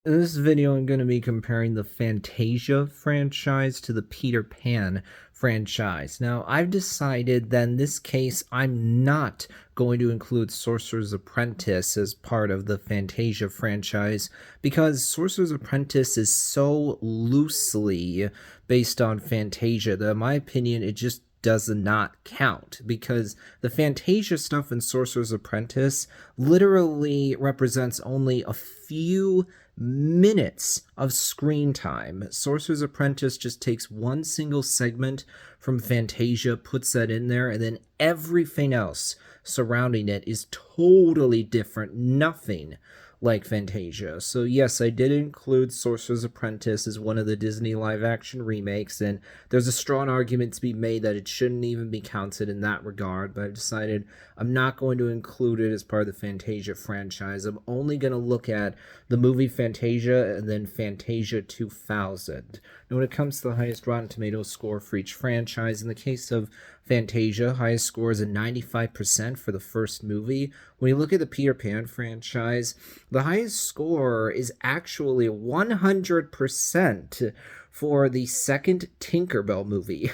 In this video, I'm going to be comparing the Fantasia franchise to the Peter Pan franchise. Now, I've decided that in this case, I'm not going to include Sorcerer's Apprentice as part of the Fantasia franchise because Sorcerer's Apprentice is so loosely based on Fantasia that, in my opinion, it just does not count because the Fantasia stuff in Sorcerer's Apprentice literally represents only a few minutes of screen time. Sorcerer's Apprentice just takes one single segment from Fantasia, puts that in there, and then everything else surrounding it is totally different. Nothing like Fantasia. So yes, I did include Sorcerer's Apprentice as one of the Disney live-action remakes, and there's a strong argument to be made that it shouldn't even be counted in that regard, but I've decided I'm not going to include it as part of the Fantasia franchise. I'm only going to look at the movie Fantasia and then Fantasia 2000. Now, when it comes to the highest Rotten Tomatoes score for each franchise, in the case of Fantasia, highest score is a 95% for the first movie. When you look at the Peter Pan franchise, the highest score is actually 100% for the second Tinkerbell movie.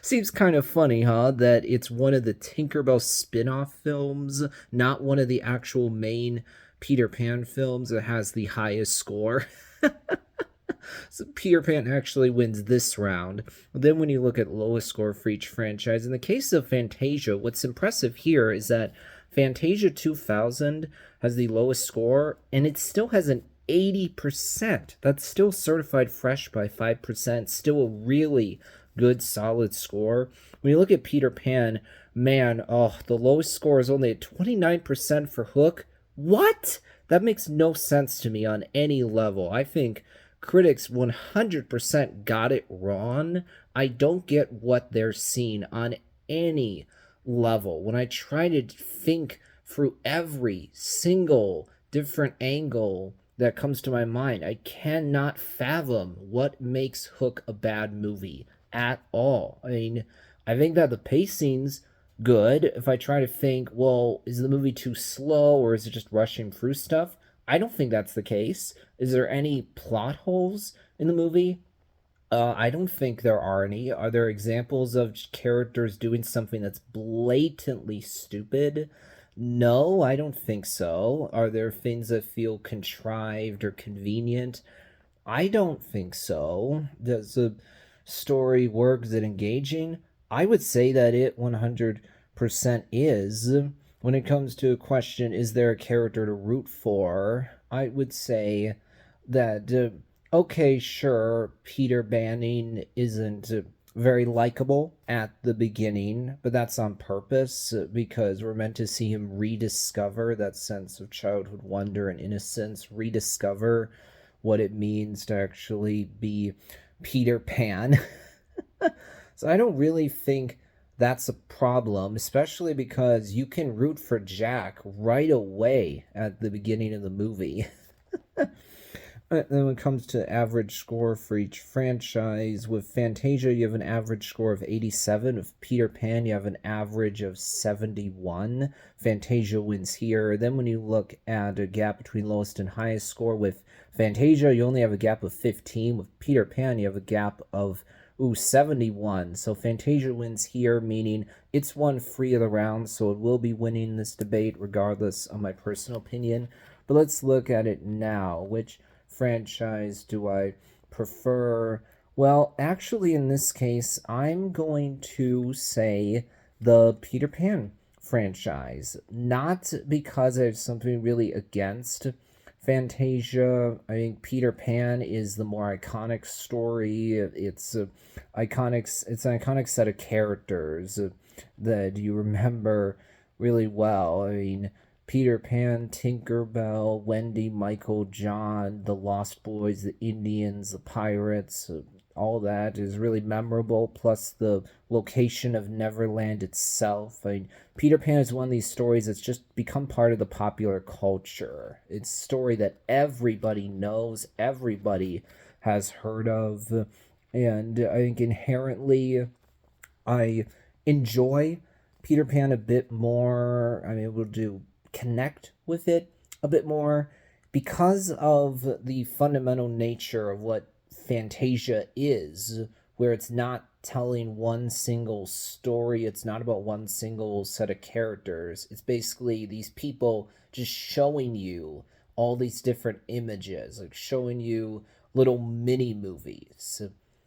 Seems kind of funny, huh? That it's one of the Tinkerbell spin-off films, not one of the actual main Peter Pan films that has the highest score. So Peter Pan actually wins this round. Then when you look at lowest score for each franchise, in the case of Fantasia, what's impressive here is that Fantasia 2000 has the lowest score, and it still has an 80%. That's still certified fresh by 5%. Still a really good, solid score. When you look at Peter Pan, man, oh, the lowest score is only at 29% for Hook. What? That makes no sense to me on any level. I think critics 100% got it wrong. I don't get what they're seeing on any level. When I try to think through every single different angle that comes to my mind, I cannot fathom what makes Hook a bad movie at all. I mean, I think that the pacing's good. If I try to think, well, is the movie too slow or is it just rushing through stuff? I don't think that's the case. Is there any plot holes in the movie? I don't think there are any. Are there examples of characters doing something that's blatantly stupid? No, I don't think so. Are there things that feel contrived or convenient? I don't think so. Does the story work? Is it engaging? I would say that it 100% is. When it comes to a question, is there a character to root for? I would say that, okay, sure, Peter Banning isn't very likable at the beginning, but that's on purpose because we're meant to see him rediscover that sense of childhood wonder and innocence, rediscover what it means to actually be Peter Pan. So I don't really think that's a problem, especially because you can root for Jack right away at the beginning of the movie. Then when it comes to average score for each franchise, with Fantasia, you have an average score of 87. With Peter Pan, you have an average of 71. Fantasia wins here. Then when you look at a gap between lowest and highest score, with Fantasia, you only have a gap of 15. With Peter Pan, you have a gap of 71. So Fantasia wins here, meaning it's won 3 of the rounds, so it will be winning this debate regardless of my personal opinion. But let's look at it now. Which franchise do I prefer? Well, actually, in this case, I'm going to say the Peter Pan franchise. Not because I have something really against Fantasia. I think Peter Pan is the more iconic story. It's an iconic set of characters that you remember really well. I mean, Peter Pan, Tinkerbell, Wendy, Michael, John, the Lost Boys, the Indians, the Pirates, all that is really memorable, plus the location of Neverland itself. I mean, Peter Pan is one of these stories that's just become part of the popular culture. It's a story that everybody knows, everybody has heard of, and I think inherently I enjoy Peter Pan a bit more. I'm able to connect with it a bit more. because of the fundamental nature of what fantasia is, where it's not telling one single story, it's not about one single set of characters. It's basically these people just showing you all these different images, like showing you little mini movies.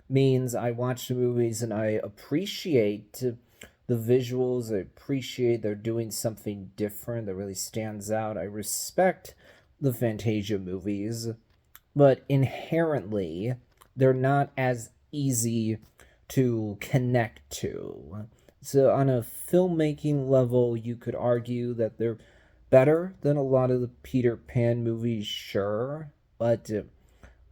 Means I watch the movies and I appreciate the visuals. I appreciate they're doing something different that really stands out. I respect the Fantasia movies, but inherently, they're not as easy to connect to. So, on a filmmaking level, you could argue that they're better than a lot of the Peter Pan movies, sure, but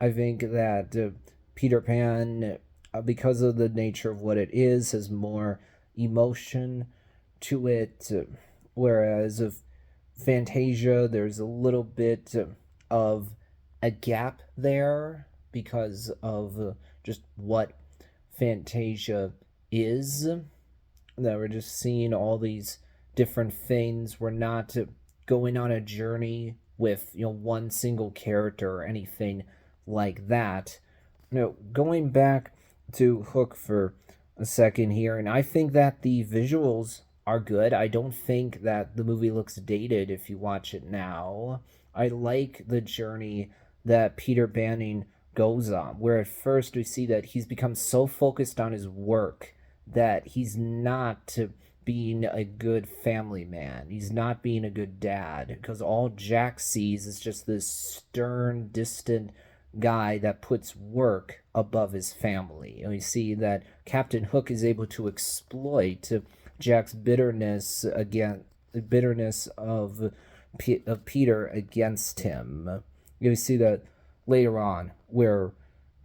I think that Peter Pan, because of the nature of what it is, has more emotion to it, whereas of Fantasia, there's a little bit of a gap there because of just what Fantasia is. That we're just seeing all these different things. We're not going on a journey with one single character or anything like that. Going back to Hook for a second here, and I think that the visuals are good. I don't think that the movie looks dated if you watch it now. I like the journey that Peter Banning goes on, where at first we see that he's become so focused on his work that he's not being a good family man. He's not being a good dad because all Jack sees is just this stern, distant guy that puts work above his family. And we see that Captain Hook is able to exploit Jack's bitterness of Peter against him. You see that later on, where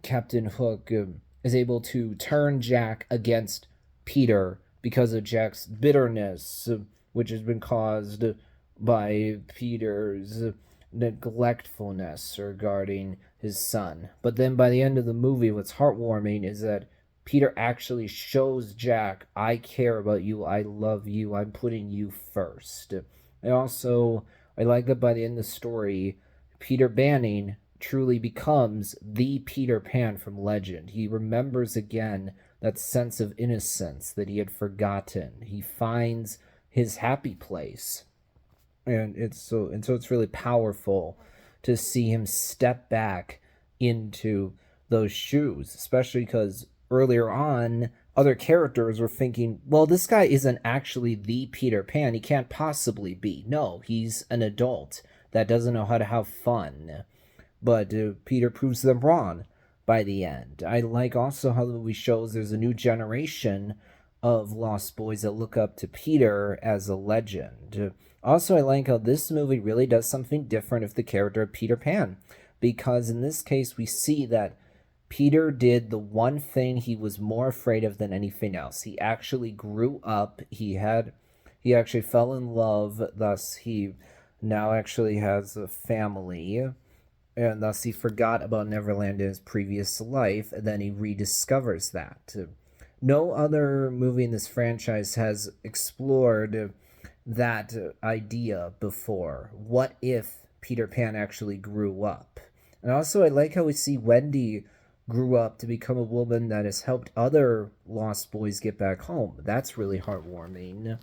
Captain Hook is able to turn Jack against Peter because of Jack's bitterness, which has been caused by Peter's neglectfulness regarding his son. But then by the end of the movie, what's heartwarming is that Peter actually shows Jack, I care about you, I love you, I'm putting you first. And also, I like that by the end of the story, Peter Banning truly becomes the Peter Pan from legend. He remembers again that sense of innocence that he had forgotten. He finds his happy place. And so it's really powerful to see him step back into those shoes, especially because earlier on other characters were thinking, well, this guy isn't actually the Peter Pan. He can't possibly be. No, he's an adult that doesn't know how to have fun. But Peter proves them wrong by the end. I like also how the movie shows there's a new generation of Lost Boys that look up to Peter as a legend. Also, I like how this movie really does something different with the character of Peter Pan, because in this case, we see that Peter did the one thing he was more afraid of than anything else. He actually grew up. He actually fell in love. Thus, he now actually has a family, and thus he forgot about Neverland in his previous life, and then he rediscovers that. No other movie in this franchise has explored that idea before. What if Peter Pan actually grew up? And also, I like how we see Wendy grew up to become a woman that has helped other Lost Boys get back home. That's really heartwarming.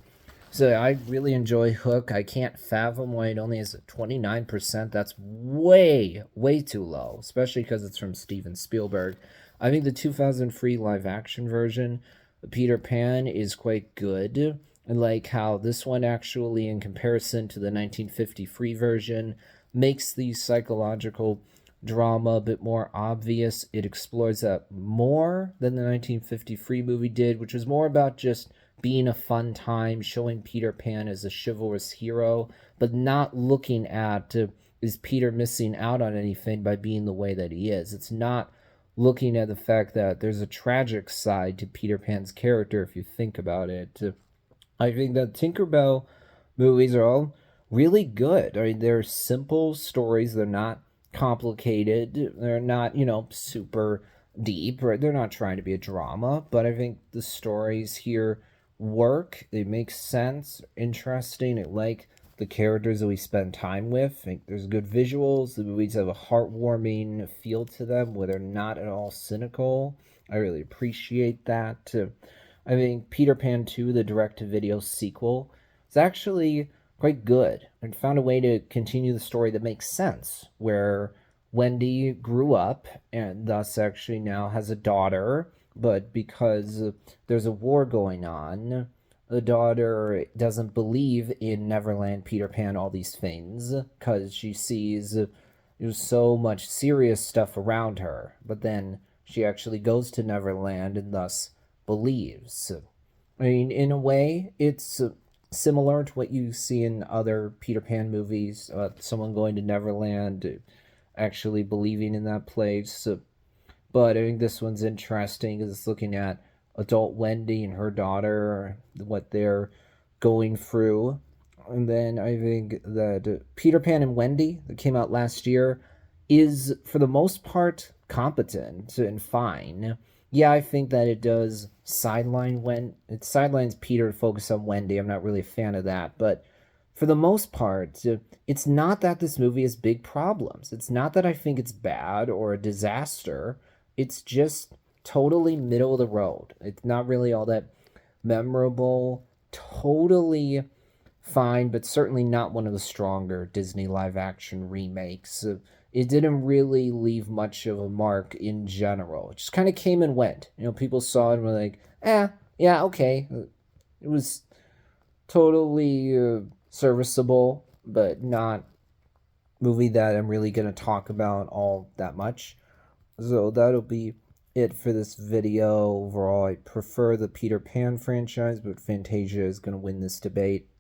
So I really enjoy Hook. I can't fathom why it only has a 29%. That's way, way too low, especially because it's from Steven Spielberg. I think the 2003 live action version of Peter Pan is quite good. I like how this one actually, in comparison to the 1953 version, makes the psychological drama a bit more obvious. It explores that more than the 1953 movie did, which was more about just being a fun time, showing Peter Pan as a chivalrous hero, but not looking at is Peter missing out on anything by being the way that he is. It's not looking at the fact that there's a tragic side to Peter Pan's character if you think about it. I think that Tinkerbell movies are all really good. I mean, they're simple stories. They're not complicated. They're not, super deep. Right? They're not trying to be a drama, but I think the stories here work. They make sense, interesting. I like the characters that we spend time with. I think there's good visuals. The movies have a heartwarming feel to them where they're not at all cynical. I really appreciate that. I think Peter Pan 2, the direct-to-video sequel, is actually quite good and found a way to continue the story that makes sense, where Wendy grew up and thus actually now has a daughter, but because there's a war going on, the daughter doesn't believe in Neverland, Peter Pan, all these things, because she sees there's so much serious stuff around her. But then she actually goes to Neverland and thus believes. I mean, in a way, it's similar to what you see in other Peter Pan movies. Someone going to Neverland, actually believing in that place. But I think this one's interesting because it's looking at adult Wendy and her daughter, what they're going through. And then I think that Peter Pan and Wendy, that came out last year, is for the most part competent and fine. Yeah, I think that it does it sidelines Peter to focus on Wendy. I'm not really a fan of that, but for the most part, it's not that this movie has big problems. It's not that I think it's bad or a disaster. It's just totally middle of the road. It's not really all that memorable. Totally fine, but certainly not one of the stronger Disney live action remakes. It didn't really leave much of a mark in general. It just kind of came and went. People saw it and were like, yeah, okay. It was totally serviceable, but not movie that I'm really going to talk about all that much. So that'll be it for this video. Overall, I prefer the Peter Pan franchise, but Fantasia is going to win this debate.